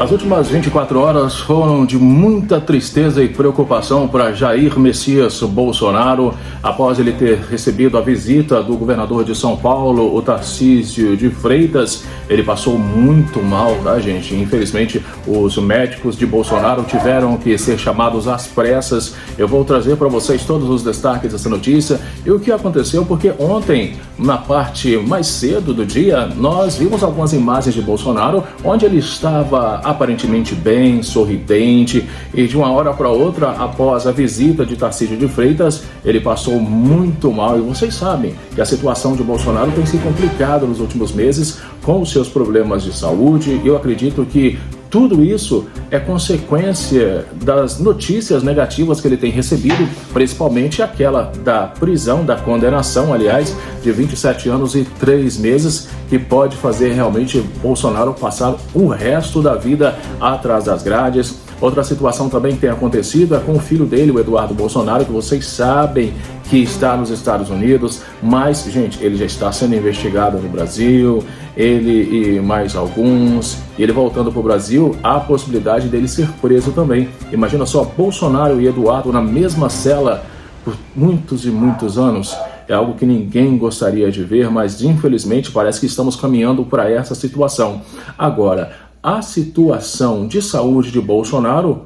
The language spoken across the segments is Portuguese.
As últimas 24 horas foram de muita tristeza e preocupação para Jair Messias Bolsonaro, após ele ter recebido a visita do governador de São Paulo, o Tarcísio de Freitas. Ele passou muito mal, tá, gente? Infelizmente, os médicos de Bolsonaro tiveram que ser chamados às pressas. Eu vou trazer para vocês todos os destaques dessa notícia e o que aconteceu, porque ontem, na parte mais cedo do dia, nós vimos algumas imagens de Bolsonaro, onde ele estava aparentemente bem, sorridente, e de uma hora para outra, após a visita de Tarcísio de Freitas, ele passou muito mal. E vocês sabem que a situação de Bolsonaro tem se complicado nos últimos meses com os seus problemas de saúde. Eu acredito que tudo isso é consequência das notícias negativas que ele tem recebido, principalmente aquela da prisão, da condenação, aliás, de 27 anos e 3 meses, que pode fazer realmente Bolsonaro passar o resto da vida atrás das grades. Outra situação também que tem acontecido é com o filho dele, o Eduardo Bolsonaro, que vocês sabem que está nos Estados Unidos, mas, gente, ele já está sendo investigado no Brasil, ele e mais alguns. Ele voltando para o Brasil, há a possibilidade dele ser preso também. Imagina só, Bolsonaro e Eduardo na mesma cela por muitos e muitos anos. É algo que ninguém gostaria de ver, mas infelizmente parece que estamos caminhando para essa situação. Agora, a situação de saúde de Bolsonaro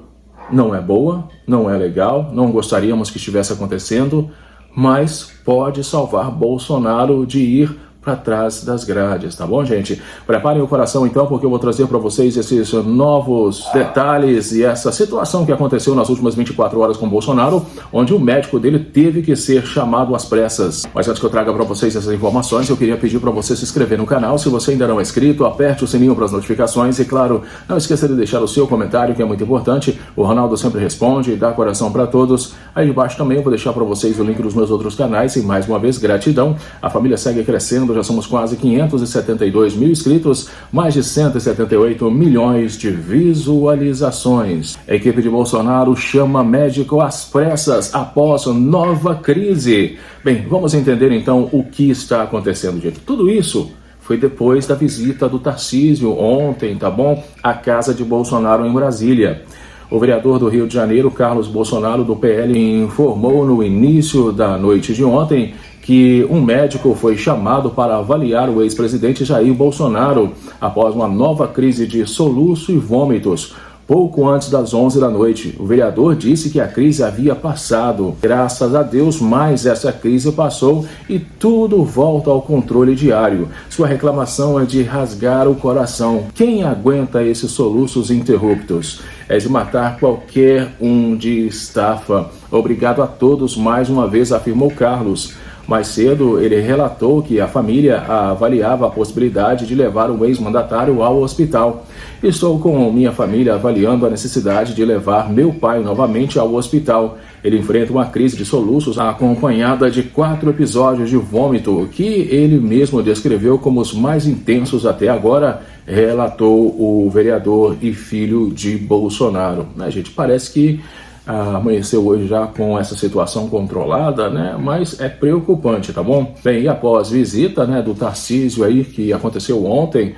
não é boa, não é legal, não gostaríamos que estivesse acontecendo, mas pode salvar Bolsonaro de ir para trás das grades, tá bom, gente? Preparem o coração então, porque eu vou trazer para vocês esses novos detalhes e essa situação que aconteceu nas últimas 24 horas com Bolsonaro, onde o médico dele teve que ser chamado às pressas. Mas antes que eu traga para vocês essas informações, eu queria pedir para você se inscrever no canal. Se você ainda não é inscrito, aperte o sininho para as notificações e, claro, não esqueça de deixar o seu comentário, que é muito importante. O Ronaldo sempre responde e dá coração para todos. Aí embaixo também eu vou deixar para vocês o link dos meus outros canais e, mais uma vez, gratidão. A família segue crescendo, já somos quase 572 mil inscritos, mais de 178 milhões de visualizações. A equipe de Bolsonaro chama médico às pressas após nova crise. Bem, vamos entender então o que está acontecendo, gente. Tudo isso foi depois da visita do Tarcísio ontem, tá bom? À casa de Bolsonaro em Brasília. O vereador do Rio de Janeiro, Carlos Bolsonaro, do PL, informou no início da noite de ontem que um médico foi chamado para avaliar o ex-presidente Jair Bolsonaro após uma nova crise de soluço e vômitos. Pouco antes das 11 da noite, o vereador disse que a crise havia passado. Graças a Deus, mas essa crise passou e tudo volta ao controle diário. Sua reclamação é de rasgar o coração. Quem aguenta esses soluços interruptos? É de matar qualquer um de estafa. Obrigado a todos mais uma vez, afirmou Carlos. Mais cedo, ele relatou que a família avaliava a possibilidade de levar o ex-mandatário ao hospital. Estou com minha família avaliando a necessidade de levar meu pai novamente ao hospital. Ele enfrenta uma crise de soluços acompanhada de 4 episódios de vômito, que ele mesmo descreveu como os mais intensos até agora, relatou o vereador e filho de Bolsonaro. A gente parece que amanheceu hoje já com essa situação controlada, né? Mas é preocupante, tá bom? Bem, e após visita, né, do Tarcísio aí, que aconteceu ontem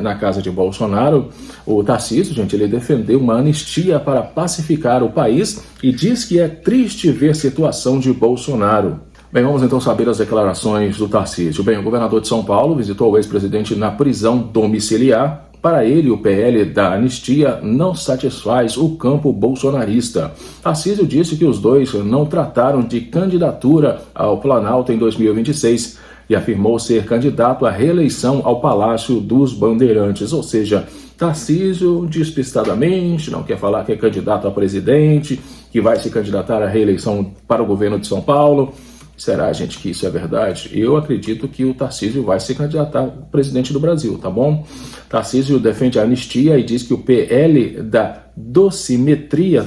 na casa de Bolsonaro, o Tarcísio, gente, ele defendeu uma anistia para pacificar o país e diz que é triste ver a situação de Bolsonaro. Bem, vamos então saber as declarações do Tarcísio. Bem, o governador de São Paulo visitou o ex-presidente na prisão domiciliar. Para ele, o PL da anistia não satisfaz o campo bolsonarista. Tarcísio disse que os dois não trataram de candidatura ao Planalto em 2026 e afirmou ser candidato à reeleição ao Palácio dos Bandeirantes. Ou seja, Tarcísio, despistadamente, não quer falar que é candidato a presidente, que vai se candidatar à reeleição para o governo de São Paulo. Será, gente, que isso é verdade? Eu acredito que o Tarcísio vai se candidatar a presidente do Brasil, tá bom? Tarcísio defende a anistia e diz que o PL da dosimetria,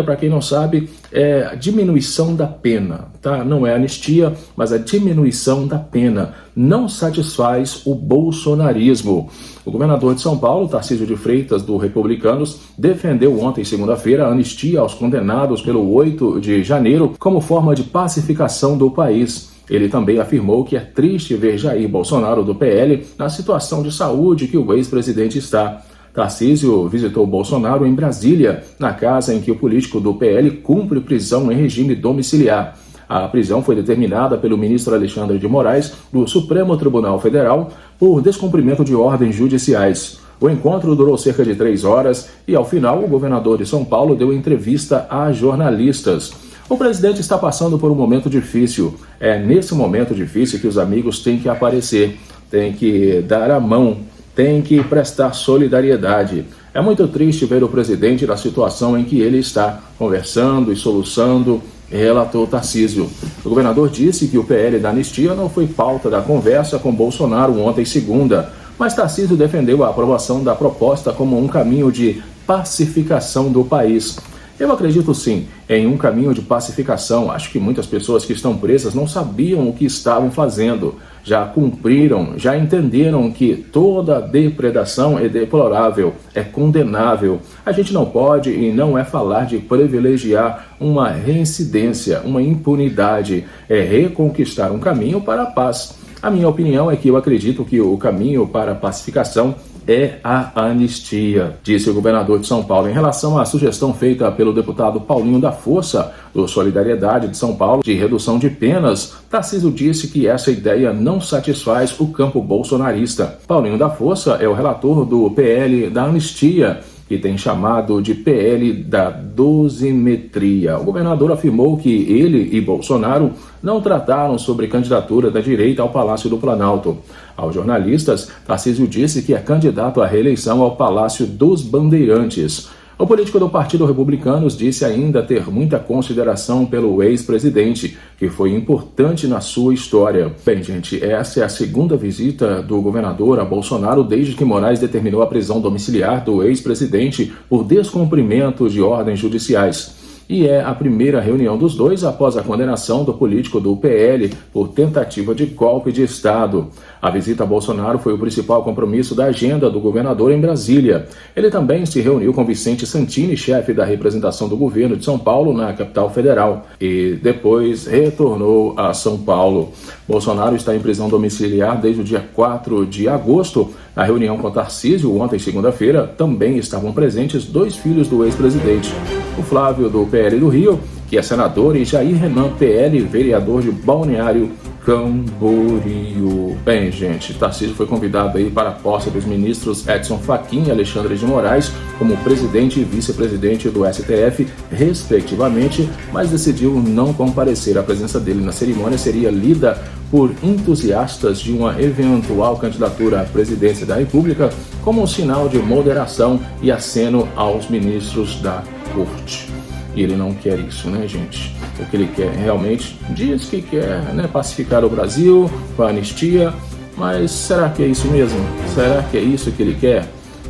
para quem não sabe, é a diminuição da pena, tá? Não é anistia, mas a diminuição da pena. Não satisfaz o bolsonarismo. O governador de São Paulo, Tarcísio de Freitas, do Republicanos, defendeu ontem, segunda-feira, a anistia aos condenados pelo 8 de janeiro como forma de pacificação do país. Ele também afirmou que é triste ver Jair Bolsonaro, do PL, na situação de saúde que o ex-presidente está. Tarcísio visitou Bolsonaro em Brasília, na casa em que o político do PL cumpre prisão em regime domiciliar. A prisão foi determinada pelo ministro Alexandre de Moraes, do Supremo Tribunal Federal, por descumprimento de ordens judiciais. O encontro durou cerca de 3 horas e, ao final, o governador de São Paulo deu entrevista a jornalistas. O presidente está passando por um momento difícil. É nesse momento difícil que os amigos têm que aparecer, têm que dar a mão, têm que prestar solidariedade. É muito triste ver o presidente na situação em que ele está, conversando e soluçando, relatou Tarcísio. O governador disse que o PL da anistia não foi pauta da conversa com Bolsonaro ontem, segunda, mas Tarcísio defendeu a aprovação da proposta como um caminho de pacificação do país. Eu acredito sim em um caminho de pacificação. Acho que muitas pessoas que estão presas não sabiam o que estavam fazendo. Já cumpriram, já entenderam que toda depredação é deplorável, é condenável. A gente não pode e não é falar de privilegiar uma reincidência, uma impunidade. É reconquistar um caminho para a paz. A minha opinião é que eu acredito que o caminho para a pacificação é a anistia, disse o governador de São Paulo. Em relação à sugestão feita pelo deputado Paulinho da Força, do Solidariedade de São Paulo, de redução de penas, Tarcísio disse que essa ideia não satisfaz o campo bolsonarista. Paulinho da Força é o relator do PL da anistia, que tem chamado de PL da dosimetria. O governador afirmou que ele e Bolsonaro não trataram sobre candidatura da direita ao Palácio do Planalto. Aos jornalistas, Tarcísio disse que é candidato à reeleição ao Palácio dos Bandeirantes. O político do Partido Republicano disse ainda ter muita consideração pelo ex-presidente, que foi importante na sua história. Bem, gente, essa é a segunda visita do governador a Bolsonaro desde que Moraes determinou a prisão domiciliar do ex-presidente por descumprimento de ordens judiciais. E é a primeira reunião dos dois após a condenação do político do PL por tentativa de golpe de Estado. A visita a Bolsonaro foi o principal compromisso da agenda do governador em Brasília. Ele também se reuniu com Vicente Santini, chefe da representação do governo de São Paulo na capital federal, e depois retornou a São Paulo. Bolsonaro está em prisão domiciliar desde o dia 4 de agosto. Na reunião com Tarcísio, ontem, segunda-feira, também estavam presentes 2 filhos do ex-presidente. O Flávio, do PL do Rio, que é senador, e Jair Renan, PL, vereador de Balneário Camboriú. Bem, gente, Tarcísio foi convidado aí para a posse dos ministros Edson Fachin e Alexandre de Moraes como presidente e vice-presidente do STF, respectivamente, mas decidiu não comparecer. A presença dele na cerimônia seria lida por entusiastas de uma eventual candidatura à presidência da República como um sinal de moderação e aceno aos ministros da Corte. E ele não quer isso, né, gente? O que ele quer realmente, diz que quer, né, pacificar o Brasil com a anistia, mas será que é isso mesmo? Será que é isso que ele quer?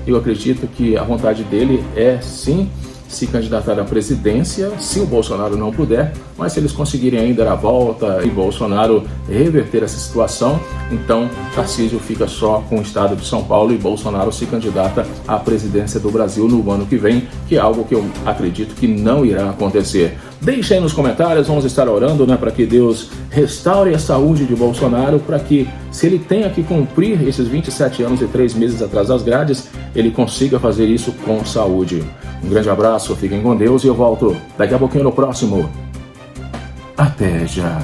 Eu acredito que a vontade dele é, sim, se candidatar à presidência, se o Bolsonaro não puder, mas se eles conseguirem ainda dar a volta e Bolsonaro reverter essa situação, então Tarcísio fica só com o estado de São Paulo e Bolsonaro se candidata à presidência do Brasil no ano que vem, que é algo que eu acredito que não irá acontecer. Deixe aí nos comentários, vamos estar orando, né, para que Deus restaure a saúde de Bolsonaro, para que, se ele tenha que cumprir esses 27 anos e 3 meses atrás das grades, ele consiga fazer isso com saúde. Um grande abraço, fiquem com Deus e eu volto daqui a pouquinho no próximo. Até já!